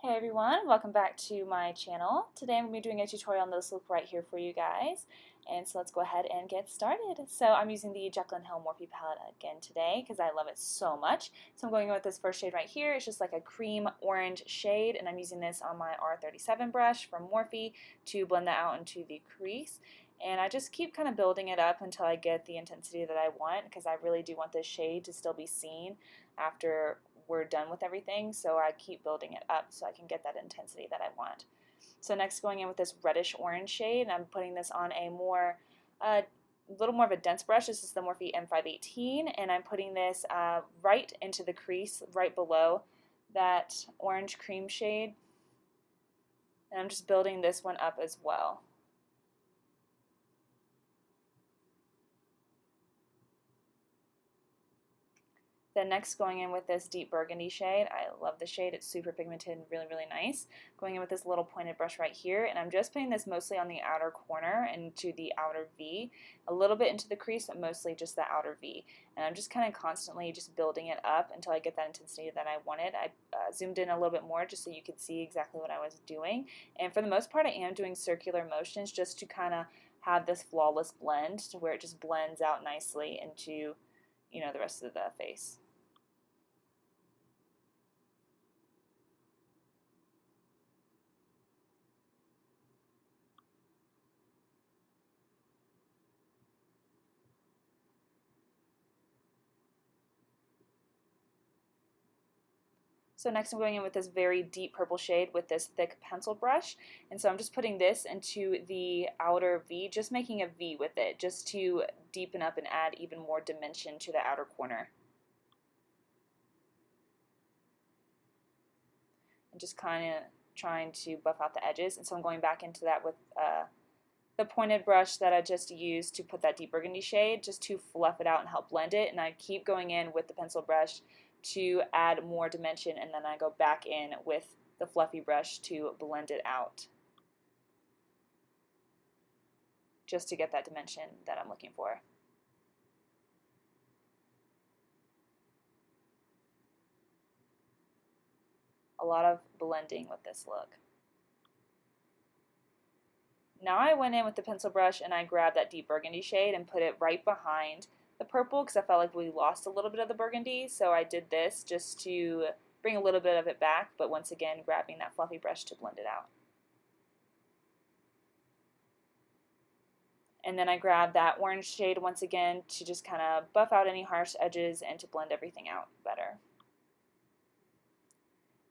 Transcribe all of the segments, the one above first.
Hey everyone, welcome back to my channel. Today I'm going to be doing a tutorial on this look right here for you guys. And so let's go ahead and get started. So I'm using the Jaclyn Morphe palette again today because I love it so much. So I'm going in with this first shade right here. It's just like a cream orange shade, and I'm using this on my R37 brush from Morphe to blend that out into the crease. And I just keep kind of building it up until I get the intensity that I want, because I really do want this shade to still be seen after we're done with everything, so I keep building it up so I can get that intensity that I want. So next, going in with this reddish orange shade, and I'm putting this on a little more of a dense brush. This is the Morphe M518, and I'm putting this right into the crease, right below that orange cream shade, and I'm just building this one up as well. Then next, going in with this deep burgundy shade. I love the shade. It's super pigmented and really, really nice. Going in with this little pointed brush right here, and I'm just putting this mostly on the outer corner into the outer V, a little bit into the crease, but mostly just the outer V. And I'm just kind of constantly just building it up until I get that intensity that I wanted. I zoomed in a little bit more just so you could see exactly what I was doing. And for the most part, I am doing circular motions just to kind of have this flawless blend to where it just blends out nicely into, the rest of the face. So next I'm going in with this very deep purple shade with this thick pencil brush. And so I'm just putting this into the outer V, just making a V with it, just to deepen up and add even more dimension to the outer corner. And just kind of trying to buff out the edges. And so I'm going back into that with the pointed brush that I just used to put that deep burgundy shade, just to fluff it out and help blend it. And I keep going in with the pencil brush to add more dimension, and then I go back in with the fluffy brush to blend it out, just to get that dimension that I'm looking for. A lot of blending with this look. Now I went in with the pencil brush and I grabbed that deep burgundy shade and put it right behind the purple, because I felt like we lost a little bit of the burgundy, so I did this just to bring a little bit of it back, but once again grabbing that fluffy brush to blend it out. And then I grabbed that orange shade once again to just kind of buff out any harsh edges and to blend everything out better.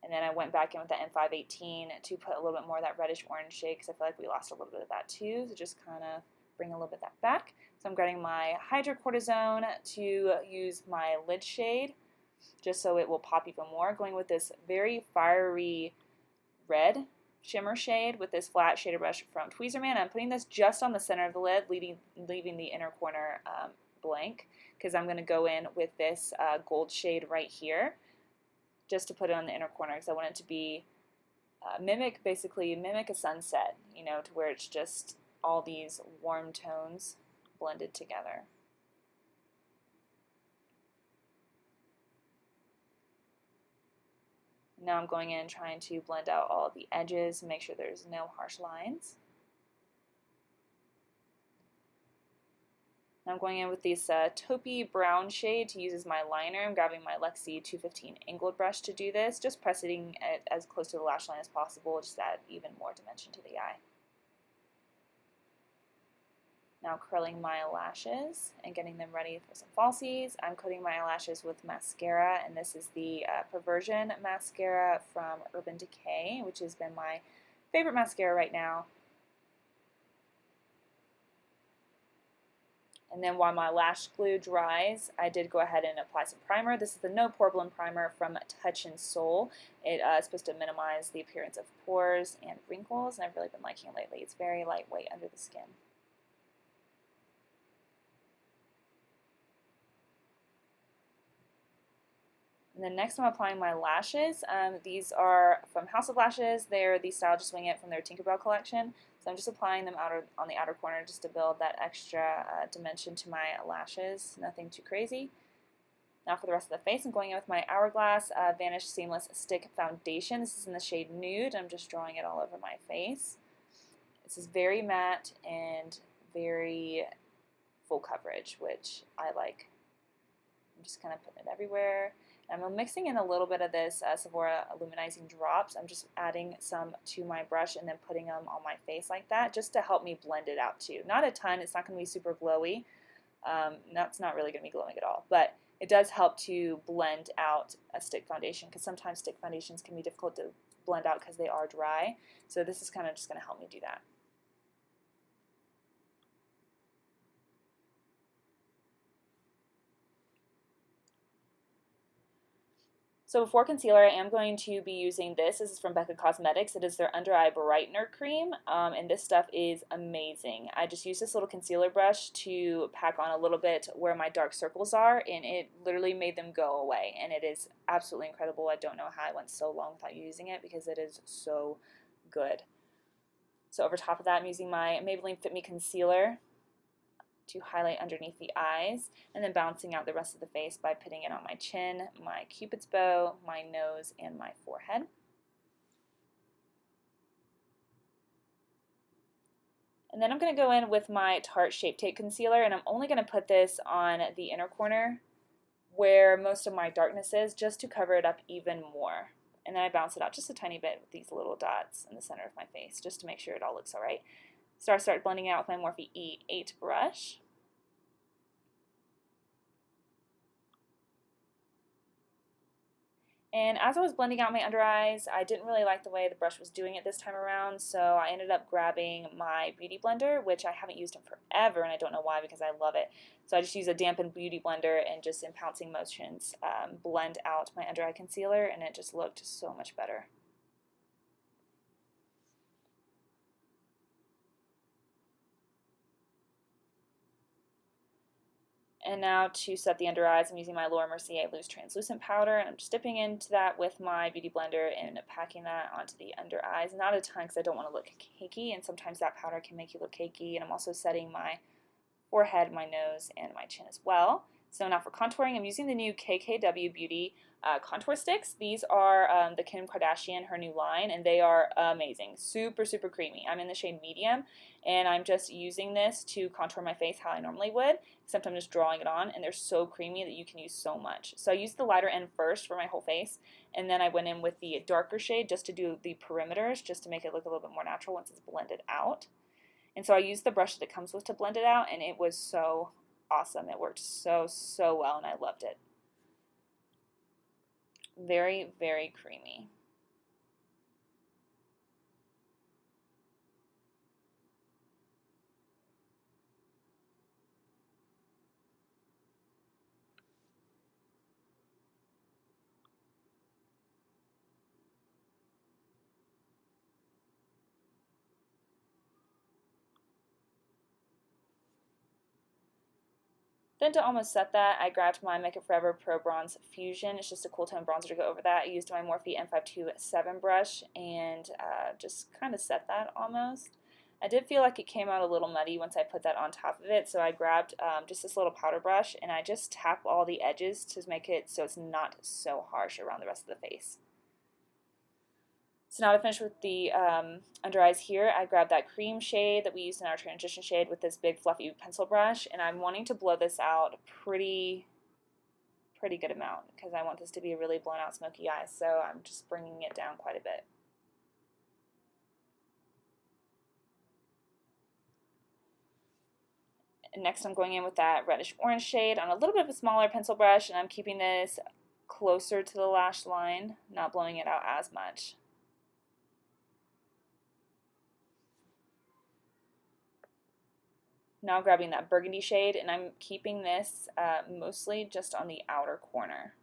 And then I went back in with the M518 to put a little bit more of that reddish orange shade, because I feel like we lost a little bit of that too, so just kind of bring a little bit of that back. So I'm grabbing my hydrocortisone to use my lid shade, just so it will pop even more, going with this very fiery red shimmer shade with this flat shader brush from Tweezerman. I'm putting this just on the center of the lid, leaving the inner corner blank, because I'm going to go in with this gold shade right here, just to put it on the inner corner, because I want it to be mimic a sunset, to where it's just all these warm tones blended together. Now I'm going in trying to blend out all of the edges and make sure there's no harsh lines. Now I'm going in with this taupey brown shade to use as my liner. I'm grabbing my Lexi 215 angled brush to do this, just pressing it as close to the lash line as possible, just to add even more dimension to the eye. Now curling my lashes and getting them ready for some falsies. I'm coating my eyelashes with mascara, and this is the Perversion mascara from Urban Decay, which has been my favorite mascara right now. And then while my lash glue dries, I did go ahead and apply some primer. This is the No Pore Blend Primer from Touch in Soul. It is supposed to minimize the appearance of pores and wrinkles, and I've really been liking it lately. It's very lightweight under the skin. And then next I'm applying my lashes. These are from House of Lashes. They're the Style Just Wing It from their Tinkerbell collection. So I'm just applying them on the outer corner just to build that extra dimension to my lashes. Nothing too crazy. Now for the rest of the face, I'm going in with my Hourglass Vanish Seamless Stick Foundation. This is in the shade Nude. I'm just drawing it all over my face. This is very matte and very full coverage, which I like. I'm just kind of putting it everywhere. And I'm mixing in a little bit of this Sephora Illuminizing Drops. I'm just adding some to my brush and then putting them on my face like that, just to help me blend it out too. Not a ton. It's not going to be super glowy. That's not really going to be glowing at all, but it does help to blend out a stick foundation, because sometimes stick foundations can be difficult to blend out because they are dry. So this is kind of just going to help me do that. So before concealer, I am going to be using this. This is from Becca Cosmetics. It is their Under Eye Brightener Cream, and this stuff is amazing. I just use this little concealer brush to pack on a little bit where my dark circles are, and it literally made them go away, and it is absolutely incredible. I don't know how I went so long without using it, because it is so good. So over top of that, I'm using my Maybelline Fit Me Concealer to highlight underneath the eyes, and then balancing out the rest of the face by putting it on my chin, my cupid's bow, my nose, and my forehead. And then I'm going to go in with my Tarte Shape Tape Concealer, and I'm only going to put this on the inner corner where most of my darkness is, just to cover it up even more. And then I bounce it out just a tiny bit with these little dots in the center of my face, just to make sure it all looks alright. So I start blending it out with my Morphe E8 brush. And as I was blending out my under eyes, I didn't really like the way the brush was doing it this time around, so I ended up grabbing my Beauty Blender, which I haven't used in forever, and I don't know why, because I love it. So I just use a dampened Beauty Blender and just in pouncing motions blend out my under eye concealer, and it just looked so much better. And now to set the under eyes, I'm using my Laura Mercier Loose Translucent Powder, and I'm just dipping into that with my Beauty Blender and packing that onto the under eyes. Not a ton, because I don't want to look cakey, and sometimes that powder can make you look cakey. And I'm also setting my forehead, my nose, and my chin as well. So now for contouring, I'm using the new KKW Beauty contour sticks. These are the Kim Kardashian, her new line, and they are amazing. Super, super creamy. I'm in the shade medium, and I'm just using this to contour my face how I normally would, except I'm just drawing it on, and they're so creamy that you can use so much. So I used the lighter end first for my whole face, and then I went in with the darker shade just to do the perimeters, just to make it look a little bit more natural once it's blended out. And so I used the brush that it comes with to blend it out, and it was so awesome. It worked so, so well, and I loved it. Very, very creamy. Then to almost set that, I grabbed my Makeup Forever Pro Bronze Fusion. It's just a cool tone bronzer to go over that. I used my Morphe M527 brush and just kind of set that almost. I did feel like it came out a little muddy once I put that on top of it, so I grabbed just this little powder brush and I just tap all the edges to make it so it's not so harsh around the rest of the face. So now to finish with the under eyes here, I grabbed that cream shade that we used in our transition shade with this big fluffy pencil brush, and I'm wanting to blow this out pretty good amount, because I want this to be a really blown out smoky eye, so I'm just bringing it down quite a bit. And next I'm going in with that reddish orange shade on a little bit of a smaller pencil brush, and I'm keeping this closer to the lash line, not blowing it out as much. Now grabbing that burgundy shade, and I'm keeping this mostly just on the outer corner.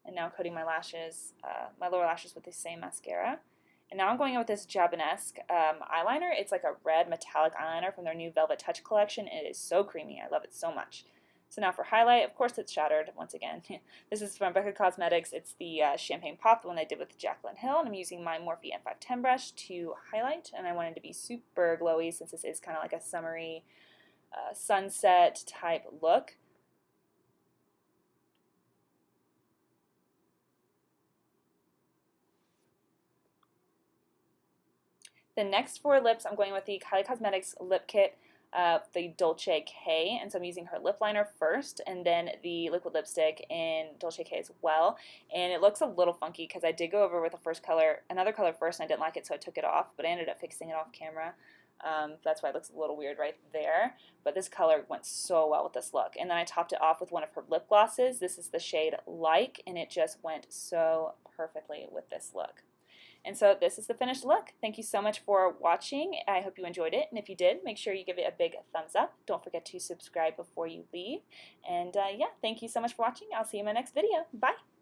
And now coating my lashes, my lower lashes with the same mascara. And now I'm going in with this Jabonesque eyeliner. It's like a red metallic eyeliner from their new Velvet Touch collection. It is so creamy. I love it so much. So now for highlight, of course it's Shattered once again. This is from Becca Cosmetics. It's the Champagne Pop, the one I did with Jaclyn Hill, and I'm using my Morphe M510 brush to highlight, and I wanted to be super glowy since this is kind of like a summery sunset type look. The next for lips, I'm going with the Kylie Cosmetics Lip Kit, the Dolce K, and so I'm using her lip liner first, and then the liquid lipstick in Dolce K as well. And it looks a little funky because I did go over with the first color, another color first, and I didn't like it, so I took it off, but I ended up fixing it off camera. That's why it looks a little weird right there. But this color went so well with this look. And then I topped it off with one of her lip glosses. This is the shade Like, and it just went so perfectly with this look. And so this is the finished look. Thank you so much for watching. I hope you enjoyed it. And if you did, make sure you give it a big thumbs up. Don't forget to subscribe before you leave. And yeah, thank you so much for watching. I'll see you in my next video. Bye.